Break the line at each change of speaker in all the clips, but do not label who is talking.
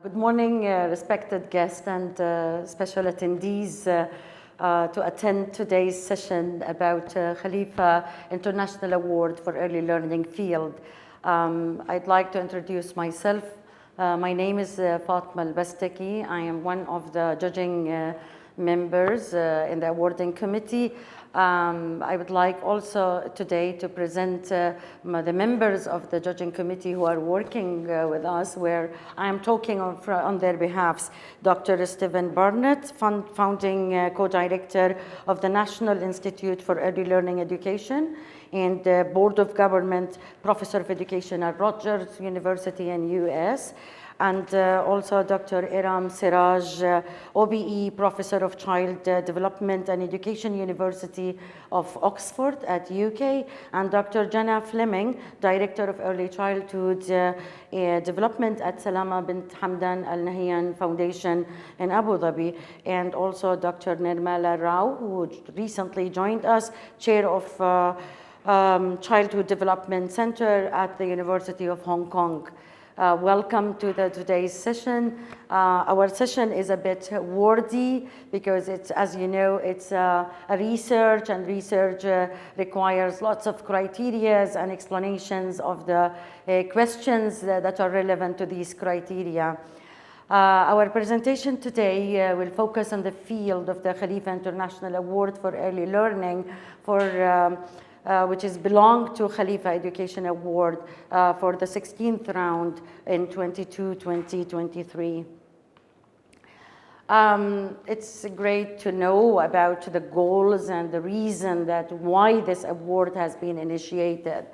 Good morning, respected guests and special attendees to attend today's session about Khalifa International Award for Early Learning field. I'd like to introduce myself. My name is Fatima Al Bastaki. I am one of the judging members in the awarding committee. I would like also today to present the members of the judging committee who are working with us, where I am talking on their behalf. Dr. Stephen Barnett, founding co-director of the National Institute for Early Learning Education, and Board of Government Professor of Education at Rutgers University in US. And also Dr. Iram Siraj, OBE Professor of Child Development and Education, University of Oxford at UK, and Dr. Jana Fleming, Director of Early Childhood Development at Salama bint Hamdan Al Nahyan Foundation in Abu Dhabi, and also Dr. Nirmala Rao, who recently joined us, Chair of Childhood Development Center at the University of Hong Kong. Welcome to today's session. Our session is a bit wordy because it's, as you know, it's a research, and research requires lots of criteria and explanations of the questions that are relevant to these criteria. Our presentation today will focus on the field of the Khalifa International Award for Early Learning which is belonged to Khalifa Education Award for the 16th round in 2023. It's great to know about the goals and the reason that why this award has been initiated.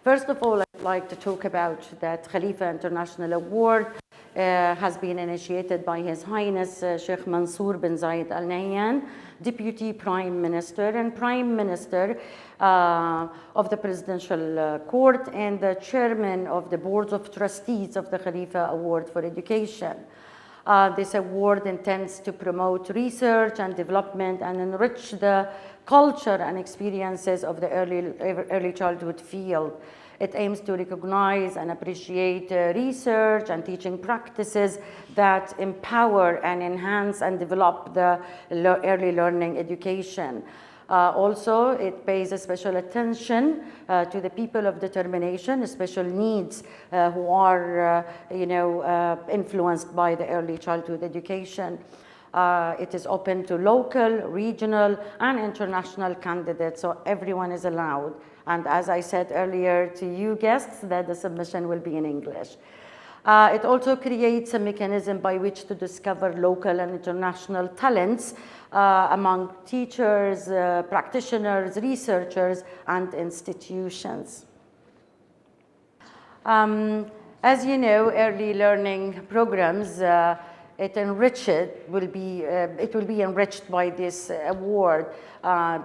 First of all, I'd like to talk about that Khalifa International Award has been initiated by His Highness Sheikh Mansour bin Zayed Al Nahyan, Deputy Prime Minister and Prime Minister of the Presidential Court and the Chairman of the Board of Trustees of the Khalifa Award for Education. This award intends to promote research and development and enrich the culture and experiences of the early childhood field. It aims to recognize and appreciate research and teaching practices that empower and enhance and develop the early learning education. Also, it pays a special attention to the people of determination, special needs who are, influenced by the early childhood education. It is open to local, regional, and international candidates, so everyone is allowed. And as I said earlier to you guests, that the submission will be in English. It also creates a mechanism by which to discover local and international talents among teachers, practitioners, researchers, and institutions. As you know, early learning programs it will be enriched by this award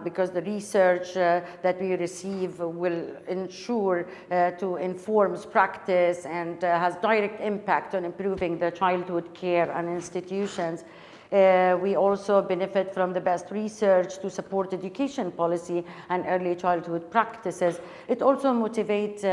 because the research that we receive will ensure to informs practice and has direct impact on improving the childhood care and institutions. We also benefit from the best research to support education policy and early childhood practices. It also motivates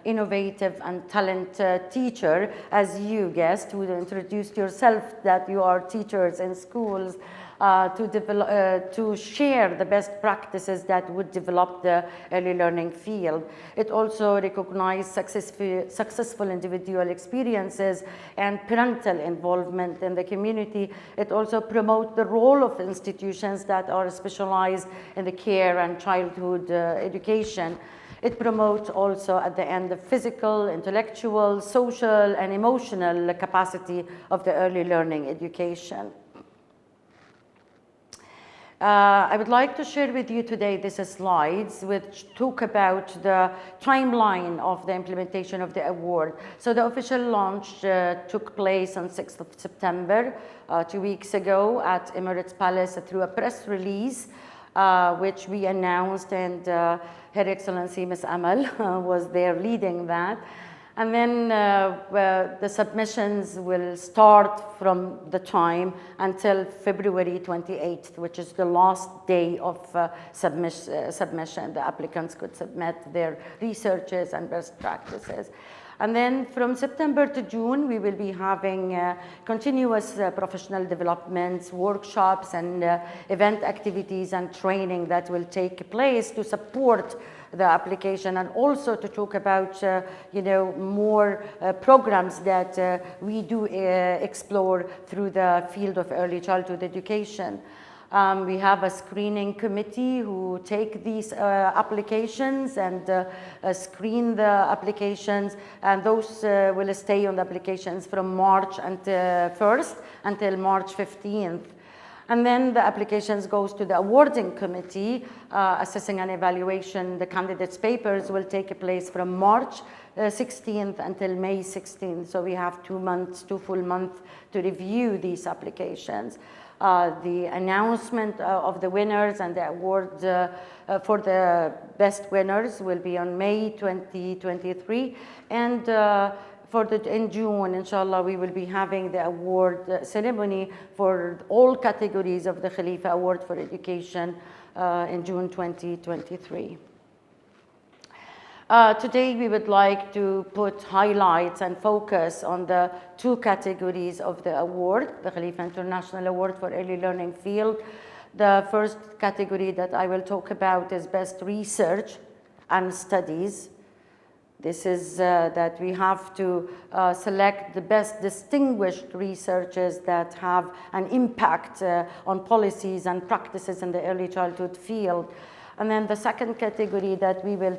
innovative and talented teacher, as you guessed, who introduced yourself that you are teachers in schools, to share the best practices that would develop the early learning field. It also recognizes successful individual experiences and parental involvement in the community. It also promotes the role of institutions that are specialized in the care and childhood education. It promotes also at the end the physical, intellectual, social, and emotional capacity of the early learning education. I would like to share with you today these slides which talk about the timeline of the implementation of the award. So the official launch took place on 6th of September, 2 weeks ago at Emirates Palace through a press release which we announced, and Her Excellency Ms. Amal was there leading that. And then the submissions will start from the time until February 28th, which is the last day of submission. The applicants could submit their researches and best practices. And then from September to June, we will be having continuous professional developments, workshops, and event activities and training that will take place to support the application, and also to talk about more programs that we do explore through the field of early childhood education. We have a screening committee who take these applications and screen the applications, and those will stay on the applications from March 1st until March 15th. And then the applications goes to the awarding committee, assessing and evaluation. The candidates' papers will take place from March 16th until May 16th. So we have 2 months, 2 full months to review these applications. The announcement of the winners and the award for the best winners will be on May 2023. And in June, inshallah, we will be having the award ceremony for all categories of the Khalifa Award for Education in June 2023. Today, we would like to put highlights and focus on the 2 categories of the award, the Khalifa International Award for Early Learning Field. The first category that I will talk about is Best Research and Studies. This is that we have to select the best distinguished researchers that have an impact on policies and practices in the early childhood field. And then the second category that we will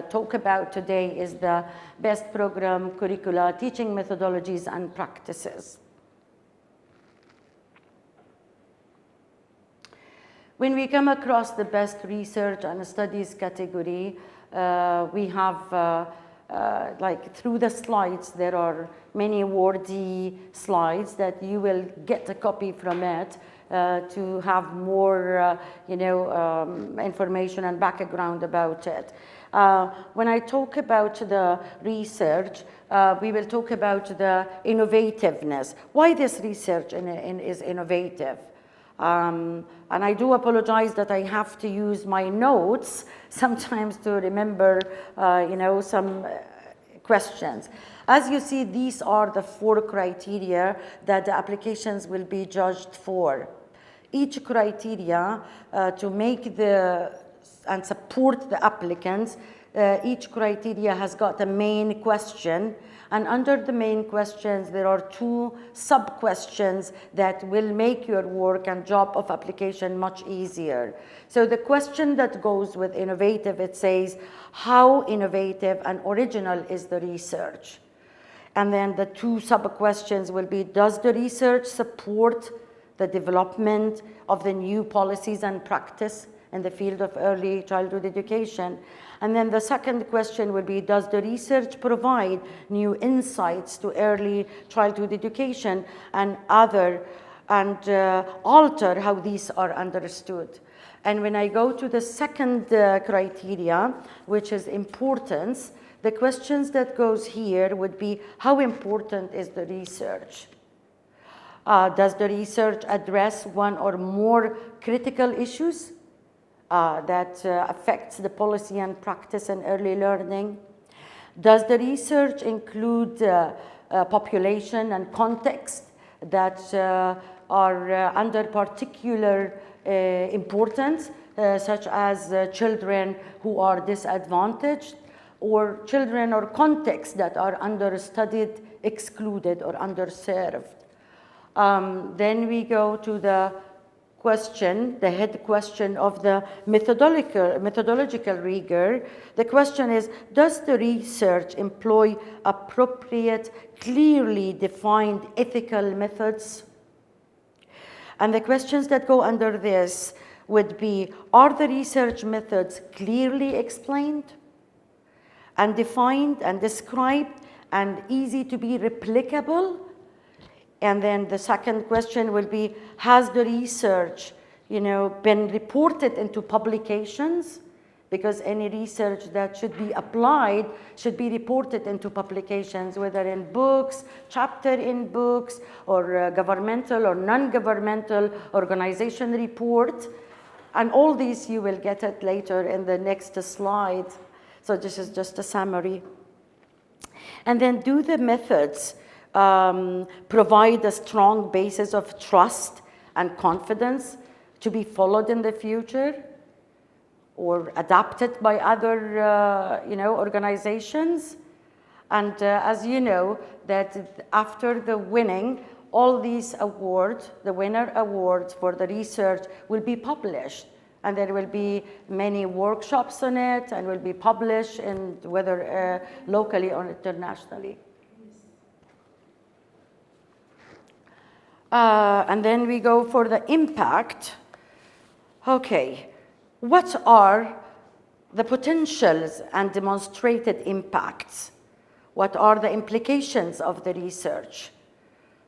talk about today is the best program, curricula, teaching methodologies, and practices. When we come across the best research and studies category, we have, like through the slides, there are many awardee slides that you will get a copy from it to have more, information and background about it. When I talk about the research, we will talk about the innovativeness. Why this research is innovative? And I do apologize that I have to use my notes sometimes to remember, some questions. As you see, these are the 4 criteria that the applications will be judged for. Each criteria to make and support the applicants, each criteria has got a main question, and under the main questions there are 2 sub-questions that will make your work and job of application much easier. So the question that goes with innovative, it says, how innovative and original is the research? And then the 2 sub-questions will be, does the research support the development of the new policies and practice in the field of early childhood education? And then the second question will be, does the research provide new insights to early childhood education and alter how these are understood? And when I go to the second criteria, which is importance, the questions that goes here would be, how important is the research? Does the research address one or more critical issues that affects the policy and practice in early learning? Does the research include population and context that are under particular importance, such as children who are disadvantaged, or children or contexts that are understudied, excluded, or underserved? Then we go to the question, the head question of the methodological rigor. The question is, does the research employ appropriate, clearly defined ethical methods? And the questions that go under this would be, are the research methods clearly explained and defined and described and easy to be replicable? And then the second question will be, has the research, been reported into publications because any research that should be applied should be reported into publications, whether in books, chapter in books, or governmental or non-governmental organization report. And all these you will get it later in the next slide. So this is just a summary. And then do the methods provide a strong basis of trust and confidence to be followed in the future or adapted by other organizations? And as you know, that after the winning, all these awards, the winner awards for the research will be published. And there will be many workshops on it and will be published, in whether locally or internationally. And then we go for the impact. Okay, what are the potentials and demonstrated impacts? What are the implications of the research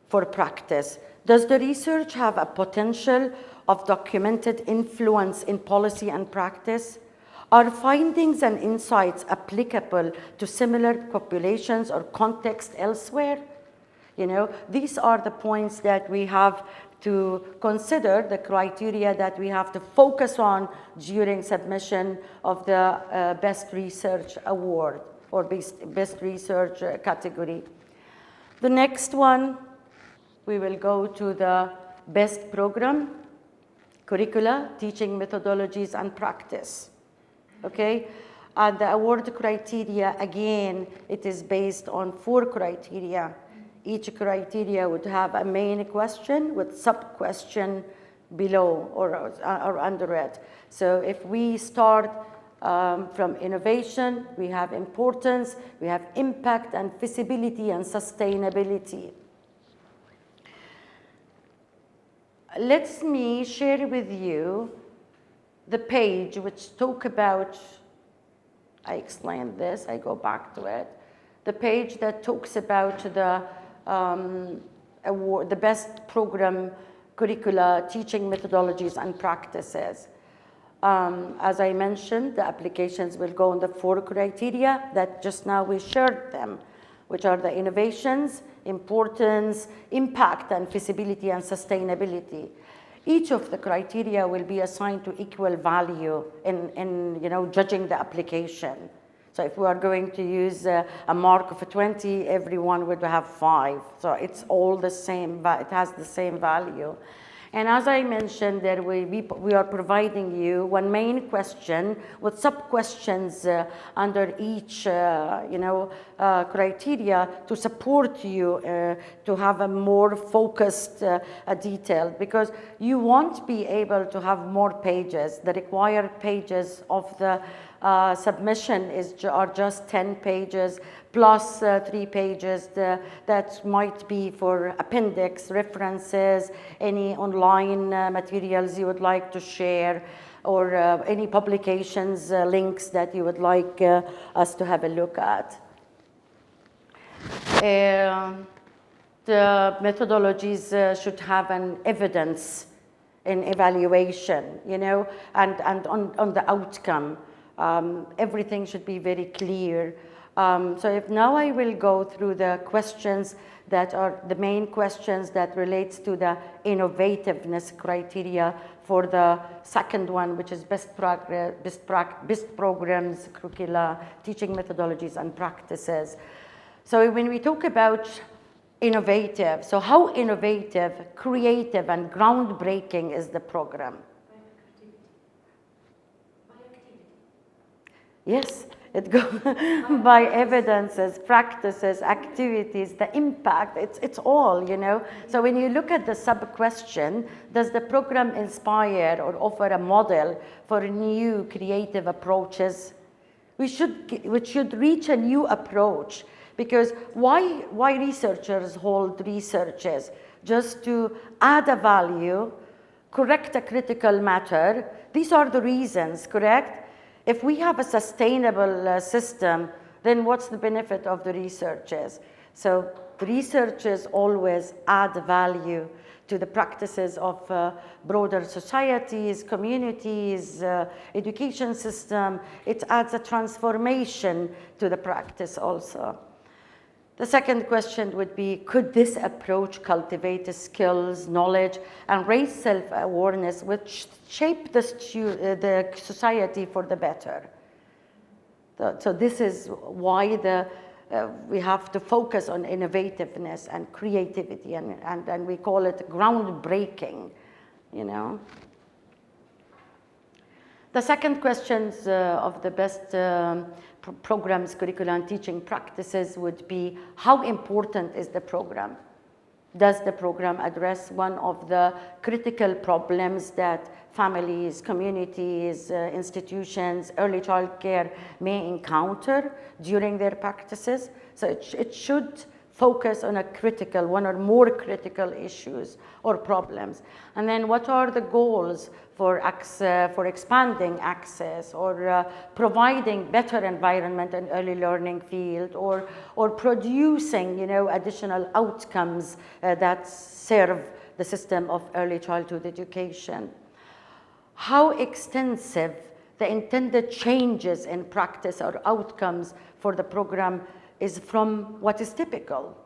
for practice? Does the research have a potential of documented influence in policy and practice? Are findings and insights applicable to similar populations or contexts elsewhere? These are the points that we have to consider, the criteria that we have to focus on during submission of the Best Research Award or Best Research category. The next one, we will go to the Best Program, Curricula, Teaching Methodologies and Practice. Okay? And the award criteria, again, it is based on 4 criteria. Each criteria would have a main question with sub-question below or under it. So if we start from innovation, we have importance, we have impact and feasibility and sustainability. Let me share with you the page which talk about, I explained this, I go back to it, the page that talks about the award, the Best Program, Curricula, Teaching Methodologies and Practices. As I mentioned, the applications will go on the 4 criteria that just now we shared them, which are the innovations, importance, impact, and feasibility and sustainability. Each of the criteria will be assigned to equal value in judging the application. So if we are going to use a mark of 20, everyone would have 5. So it's all the same, it has the same value. And as I mentioned, we are providing you one main question with sub-questions under each criteria to support you to have a more focused detail, because you won't be able to have more pages. The required pages of the submission are just 10 pages plus 3 pages that might be for appendix, references, any online materials you would like to share, or any publications links that you would like us to have a look at. The methodologies should have an evidence in evaluation, and on the outcome. Everything should be very clear. So if now I will go through the questions that are the main questions that relates to the innovativeness criteria for the second one, which is best programs, curricula, teaching methodologies and practices. So when we talk about innovative, so how innovative, creative and groundbreaking is the program? Yes, it goes by evidences, practices, activities, the impact, it's all, So when you look at the sub-question, does the program inspire or offer a model for new creative approaches? We should reach a new approach, because why researchers hold researches? Just to add a value, correct a critical matter. These are the reasons, correct? If we have a sustainable system, then what's the benefit of the researchers? So The researchers always add value to the practices of broader societies, communities, education system. It adds a transformation to the practice also. The second question would be, could this approach cultivate the skills, knowledge, and raise self-awareness which shape the society for the better? So this is why we have to focus on innovativeness and creativity, and we call it groundbreaking, you know. The second questions of the best programs, curricula, and teaching practices would be, how important is the program? Does the program address one of the critical problems that families, communities, institutions, early child care may encounter during their practices? So it should focus on one or more critical issues or problems. And then what are the goals for expanding access, or providing better environment in early learning field, or producing, you know, additional outcomes that serve the system of early childhood education? How extensive the intended changes in practice or outcomes for the program is from what is typical.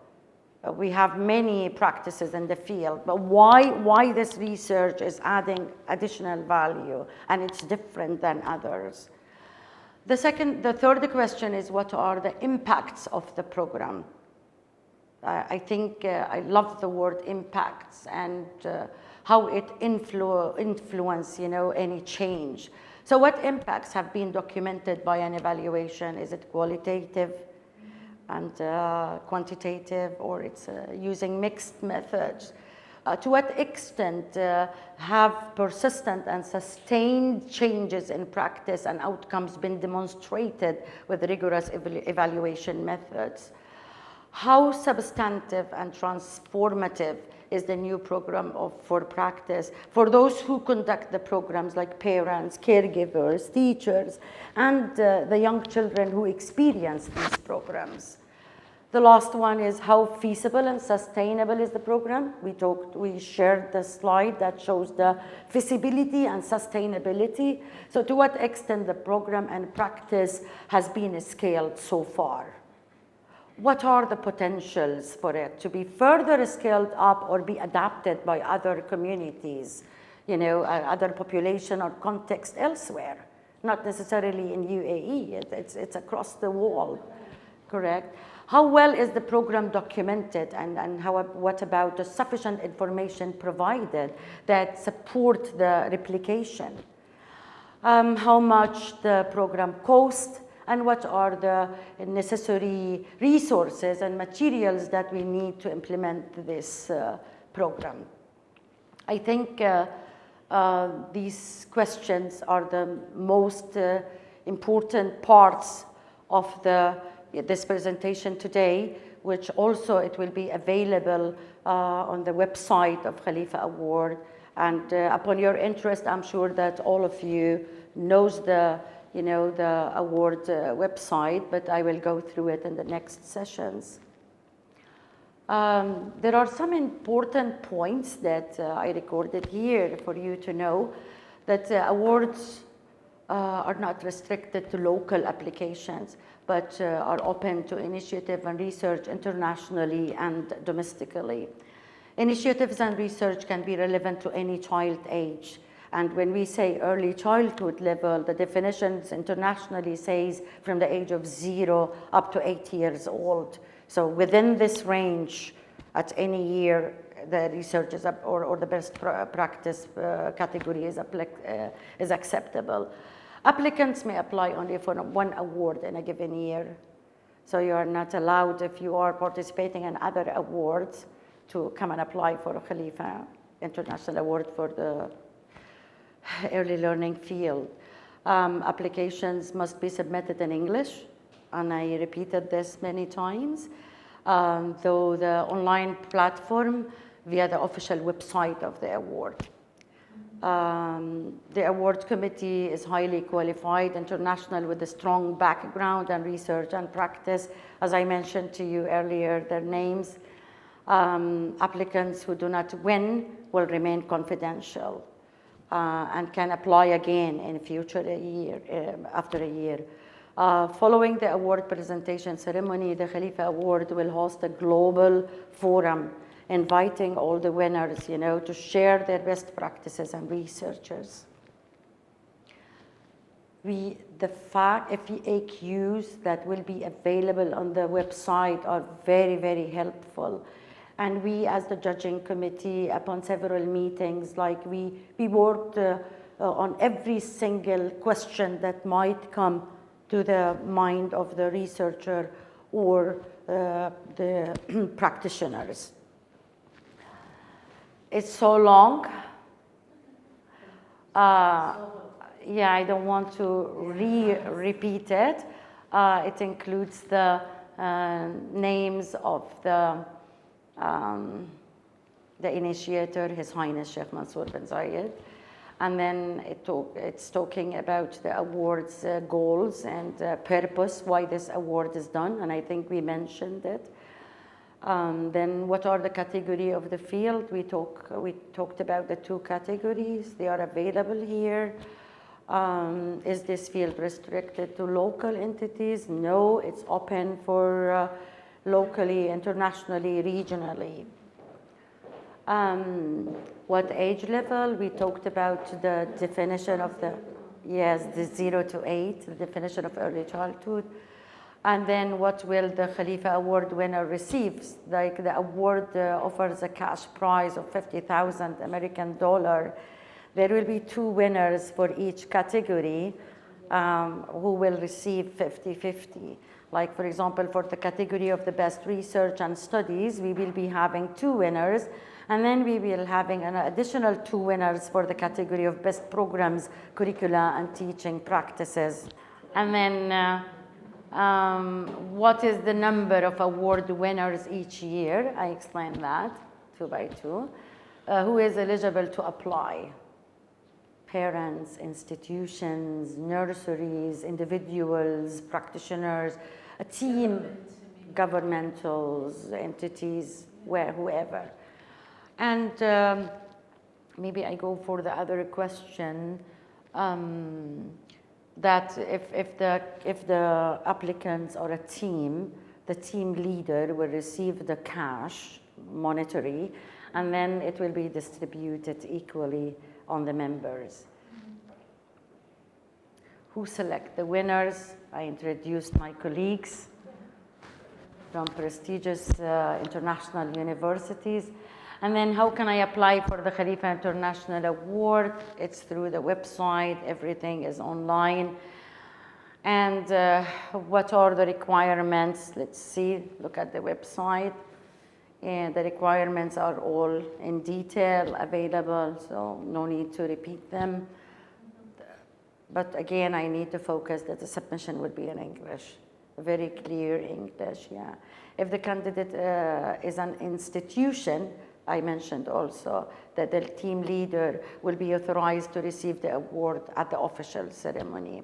We have many practices in the field, but why this research is adding additional value and it's different than others? The third question is, what are the impacts of the program? I think I love the word impacts, and how it influence, you know, any change. So what impacts have been documented by an evaluation? Is it qualitative and quantitative, or it's using mixed methods? To what extent have persistent and sustained changes in practice and outcomes been demonstrated with rigorous evaluation methods? How substantive and transformative is the new program for practice for those who conduct the programs, like parents, caregivers, teachers, and the young children who experience these programs? The last one is, how feasible and sustainable is the program? We shared the slide that shows the feasibility and sustainability. So to what extent the program and practice has been scaled so far? What are the potentials for it to be further scaled up or be adapted by other communities, you know, other population or context elsewhere? Not necessarily in UAE, it's across the world, correct? How well is the program documented, and what about the sufficient information provided that support the replication? How much the program costs, and what are the necessary resources and materials that we need to implement this program? I think these questions are the most important parts of this presentation today, which also it will be available on the website of Khalifa Award. And upon your interest, I'm sure that all of you knows the award website, but I will go through it in the next sessions. There are some important points that I recorded here for you to know, that awards are not restricted to local applications, but are open to initiative and research internationally and domestically. Initiatives and research can be relevant to any child age. And when we say early childhood level, the definitions internationally says from the age of 0 up to 8 years old. So within this range, at any year, the research is or the best practice category is acceptable. Applicants may apply only for one award in a given year. So you are not allowed, if you are participating in other awards, to come and apply for a Khalifa International Award for the early learning field. Applications must be submitted in English, and I repeated this many times, though the online platform via the official website of the award. The award committee is highly qualified, international, with a strong background and research and practice. As I mentioned to you earlier, their names. Applicants who do not win will remain confidential and can apply again in future after a year. Following the award presentation ceremony, the Khalifa Award will host a global forum inviting all the winners, to share their best practices and researchers. The FAQs that will be available on the website are very, very helpful. And we, as the judging committee, upon several meetings, we worked on every single question that might come to the mind of the researcher or the practitioners. It's so long. Yeah, I don't want to repeat it. It includes the names of the initiator, His Highness Sheikh Mansour bin Zayed. And then it's talking about the award's goals and purpose, why this award is done, and I think we mentioned it. Then what are the category of the field? We talked about the 2 categories. They are available here. Is this field restricted to local entities? No, it's open for locally, internationally, regionally. What age level? We talked about the definition of the 0 to 8, the definition of early childhood. And then what will the Khalifa Award winner receive? Like the award offers a cash prize of $50,000 American dollar. There will be 2 winners for each category who will receive 50-50. Like, for example, for the category of the best research and studies, we will be having 2 winners. And then we will having an additional 2 winners for the category of best programs, curricula, and teaching practices. And then what is the number of award winners each year? I explained that, 2 by 2. Who is eligible to apply? Parents, institutions, nurseries, individuals, practitioners, a team, governmentals, entities, whoever. And maybe I go for the other question, that if the applicants are a team, the team leader will receive the cash, monetary, and then it will be distributed equally on the members. Who select the winners? I introduced my colleagues from prestigious international universities. And then how can I apply for the Khalifa International Award? It's through the website, everything is online. And what are the requirements? Let's see, look at the website. And the requirements are all in detail available, so no need to repeat them. But again, I need to focus that the submission will be in English, very clear English, yeah. If the candidate is an institution, I mentioned also that the team leader will be authorized to receive the award at the official ceremony.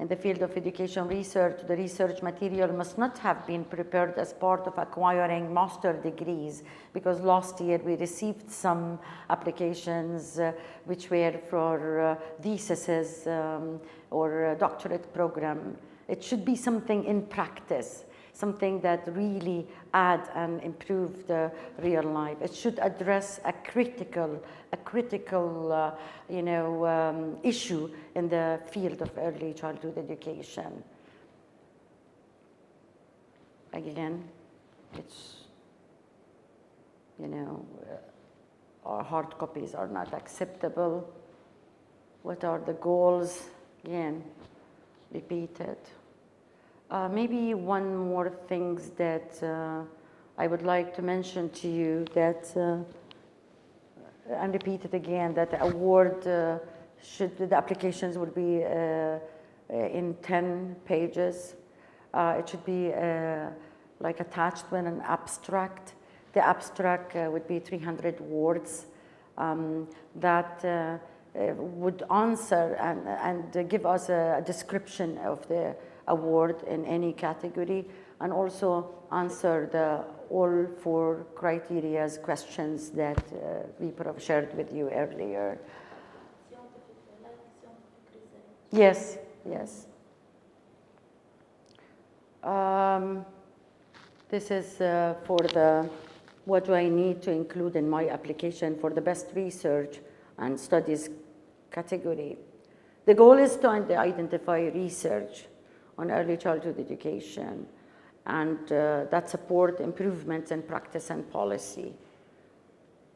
In the field of education research, the research material must not have been prepared as part of acquiring master degrees, because last year we received some applications which were for theses or doctorate program. It should be something in practice, something that really add and improve the real life. It should address a critical issue in the field of early childhood education. Again, it's, our hard copies are not acceptable. What are the goals? Again, repeated. Maybe one more thing that I would like to mention to you, that and repeat it again, that the award the applications would be in 10 pages. It should be like attached with an abstract. The abstract would be 300 words that would answer and give us a description of the award in any category, and also answer all 4 criteria questions that we shared with you earlier. Yes, yes. This is for what do I need to include in my application for the best research and studies category. The goal is to identify research on early childhood education and that support improvements in practice and policy.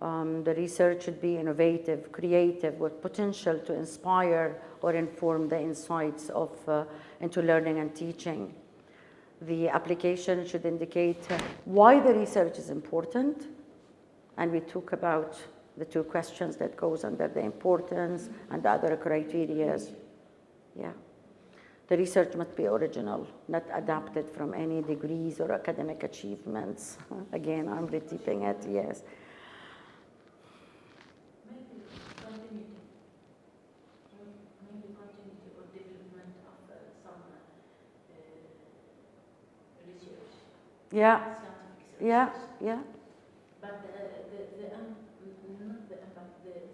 The research should be innovative, creative, with potential to inspire or inform the insights into learning and teaching. The application should indicate why the research is important, and we talk about the 2 questions that goes under the importance and the other criteria. Yeah. The research must be original, not adapted from any degrees or academic achievements. Again, I'm repeating it, yes.
Maybe continuity or development of some research.
Yeah,
Scientific
yeah,
research.
yeah.
But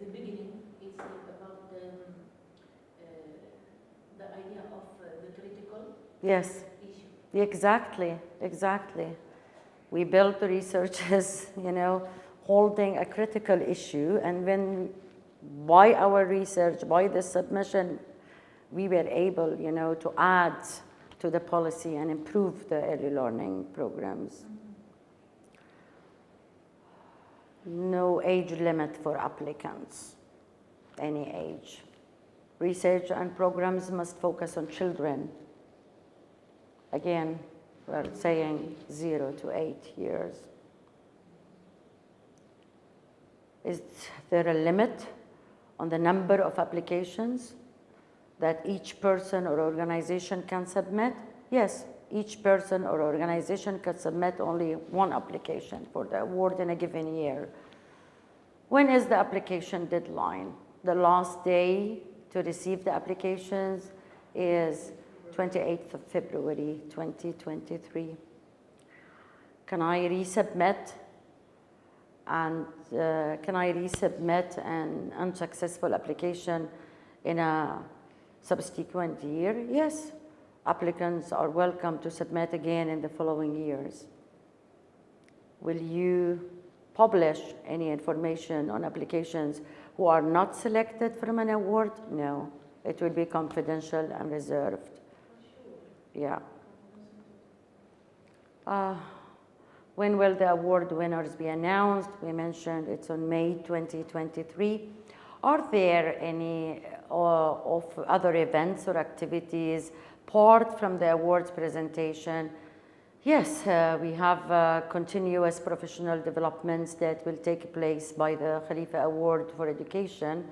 the beginning is about the idea of the critical
Yes,
issue.
exactly, exactly. We built the research as, holding a critical issue, and when, by our research, by the submission, we were able, to add to the policy and improve the early learning programs. No age limit for applicants, any age. Research and programs must focus on children. Again, we're saying 0 to 8 years. Is there a limit on the number of applications that each person or organization can submit? Yes, each person or organization can submit only 1 application for the award in a given year. When is the application deadline? The last day to receive the applications is 28th of February 2023. Can I resubmit? And can I resubmit an unsuccessful application in a subsequent year? Yes. Applicants are welcome to submit again in the following years. Will you publish any information on applications who are not selected from an award? No. It will be confidential and reserved. Yeah. When will the award winners be announced? We mentioned it's on May 2023. Are there any of other events or activities apart from the awards presentation? Yes, we have continuous professional developments that will take place by the Khalifa Award for Education.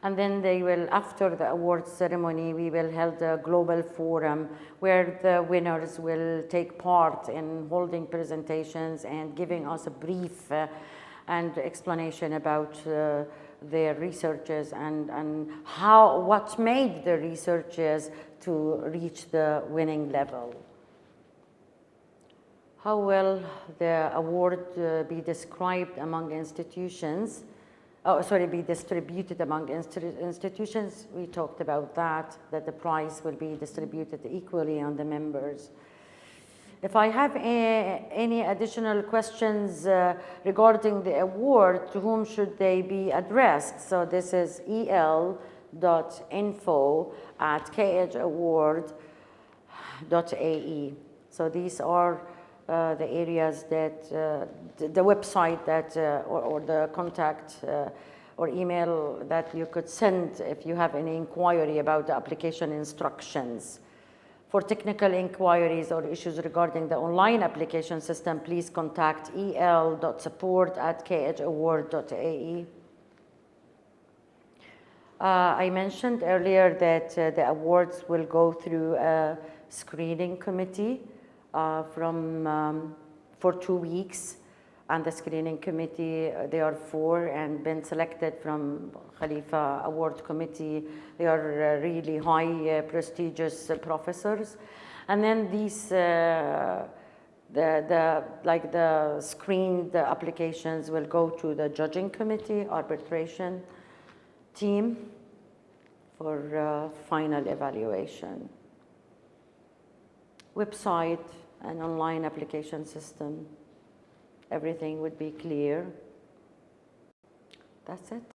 And then they will, after the awards ceremony, we will hold a global forum where the winners will take part in holding presentations and giving us a brief and explanation about their researches and what made the researches to reach the winning level. How will the award be described among institutions? Be distributed among institutions? We talked about that the prize will be distributed equally on the members. If I have any additional questions regarding the award, to whom should they be addressed? So this is el.info@khaward.ae. So these are the areas that, the website that, or the contact or email that you could send if you have any inquiry about the application instructions. For technical inquiries or issues regarding the online application system, please contact el.support@khaward.ae. I mentioned earlier that the awards will go through a screening committee for 2 weeks. and the screening committee. They are 4 and been selected from Khalifa Award committee. They are really high prestigious professors. And then these, the screened applications will go to the judging committee, arbitration team for final evaluation. Website and online application system, everything would be clear. That's it.